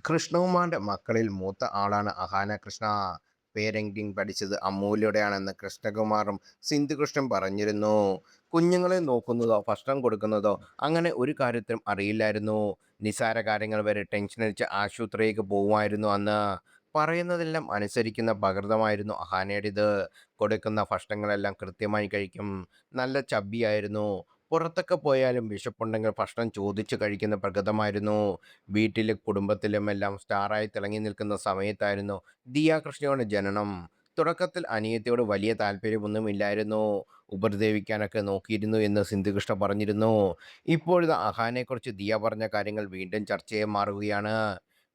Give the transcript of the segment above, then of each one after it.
കൃഷ്ണകുമാറിന്റെ മക്കളിൽ മൂത്ത ആളാണ് അഹാന കൃഷ്ണ. പേരന്റിംഗ് പഠിച്ചത് അമ്മൂലൂടെയാണെന്ന് കൃഷ്ണകുമാറും സിന്ധുകൃഷ്ണൻ പറഞ്ഞിരുന്നു. കുഞ്ഞുങ്ങളെ നോക്കുന്നതോ ഭക്ഷണം കൊടുക്കുന്നതോ അങ്ങനെ ഒരു കാര്യത്തിലും അറിയില്ലായിരുന്നു. നിസാര കാര്യങ്ങൾ വരെ ടെൻഷനടിച്ച് ആശുപത്രിയിലേക്ക് പോകുമായിരുന്നു അന്ന്. പറയുന്നതെല്ലാം അനുസരിക്കുന്ന പ്രകൃതമായിരുന്നു അഹാനയുടേത്. കൊടുക്കുന്ന ഭക്ഷണങ്ങളെല്ലാം കൃത്യമായി കഴിക്കും. നല്ല ചബ്ബിയായിരുന്നു. പുറത്തൊക്കെ പോയാലും വിശപ്പുണ്ടെങ്കിൽ ഭക്ഷണം ചോദിച്ചു കഴിക്കുന്ന പ്രകൃതമായിരുന്നു. വീട്ടിലും കുടുംബത്തിലുമെല്ലാം സ്റ്റാറായി തിളങ്ങി നിൽക്കുന്ന സമയത്തായിരുന്നു ദിയ കൃഷ്ണയുടെ ജനനം. തുടക്കത്തിൽ അനിയത്തിയോട് വലിയ താല്പര്യമൊന്നുമില്ലായിരുന്നു. ഉപദ്രവിക്കാനൊക്കെ നോക്കിയിരുന്നു എന്ന് സിന്ധുകൃഷ്ണ പറഞ്ഞിരുന്നു. ഇപ്പോഴിതാ അഹാനെക്കുറിച്ച് ദിയ പറഞ്ഞ കാര്യങ്ങൾ വീണ്ടും ചർച്ചയായി മാറുകയാണ്.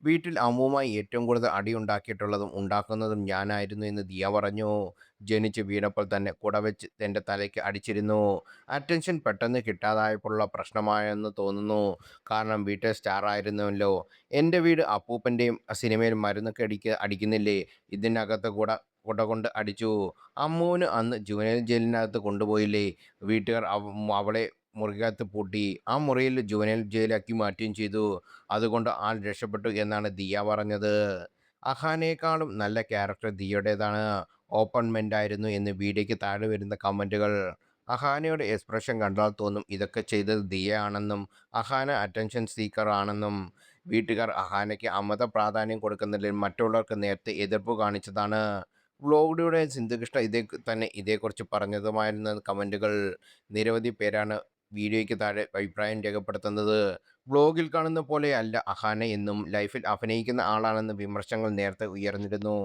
വീട്ടിൽ അമ്മുവുമായി ഏറ്റവും കൂടുതൽ അടിയുണ്ടാക്കിയിട്ടുള്ളതും ഉണ്ടാക്കുന്നതും ഞാനായിരുന്നു എന്ന് ദിയ പറഞ്ഞു. ജനിച്ച് വീണപ്പോൾ തന്നെ കുടവെച്ച് എൻ്റെ തലയ്ക്ക് അടിച്ചിരുന്നു. അറ്റൻഷൻ പെട്ടെന്ന് കിട്ടാതായപ്പോഴുള്ള പ്രശ്നമായെന്ന് തോന്നുന്നു. കാരണം വീട്ടിൽ സ്റ്റാർ ആയിരുന്നുവല്ലോ. എൻ്റെ വീട് അപ്പൂപ്പൻ്റെയും സിനിമയിൽ മരുന്നൊക്കെ അടിക്കുന്നില്ലേ, ഇതിനകത്ത് കുട കൊണ്ട് അടിച്ചു. അമ്മുവിന് അന്ന് ജുവനൈൽ ജയിലിനകത്ത് കൊണ്ടുപോയില്ലേ, വീട്ടുകാർ അവളെ മുറിക്കകത്ത് പൂട്ടി. ആ മുറിയിൽ ജുവനൈൽ ജയിലാക്കി മാറ്റുകയും ചെയ്തു. അതുകൊണ്ട് ആൾ രക്ഷപ്പെട്ടു എന്നാണ് ദിയ പറഞ്ഞത്. അഹാനേക്കാളും നല്ല ക്യാരക്ടർ ദിയയുടേതാണ്. ഓപ്പൺ മൈൻഡായിരുന്നു എന്ന് വീഡിയോയ്ക്ക് താഴെ വരുന്ന കമൻറ്റുകൾ. അഹാനയുടെ എക്സ്പ്രഷൻ കണ്ടാൽ തോന്നും ഇതൊക്കെ ചെയ്തത് ദിയ ആണെന്നും അഹാന അറ്റൻഷൻ സീക്കർ ആണെന്നും. വീട്ടുകാർ അഹാനയ്ക്ക് അമിത പ്രാധാന്യം കൊടുക്കുന്നതിൽ മറ്റുള്ളവർക്ക് നേരത്തെ എതിർപ്പ് കാണിച്ചതാണ്. വ്ലോഗിലൂടെ സിന്ധുകൃഷ്ണ ഇതേക്കുറിച്ച് പറഞ്ഞതുമായിരുന്ന കമൻറ്റുകൾ. നിരവധി പേരാണ് വീഡിയോയ്ക്ക് താഴെ അഭിപ്രായം രേഖപ്പെടുത്തുന്നത്. വ്ലോഗിൽ കാണുന്ന പോലെ അല്ല അഹാന എന്നും ലൈഫിൽ അഭിനയിക്കുന്ന ആളാണെന്ന് വിമർശനങ്ങൾ നേരത്തെ ഉയർന്നിരുന്നു.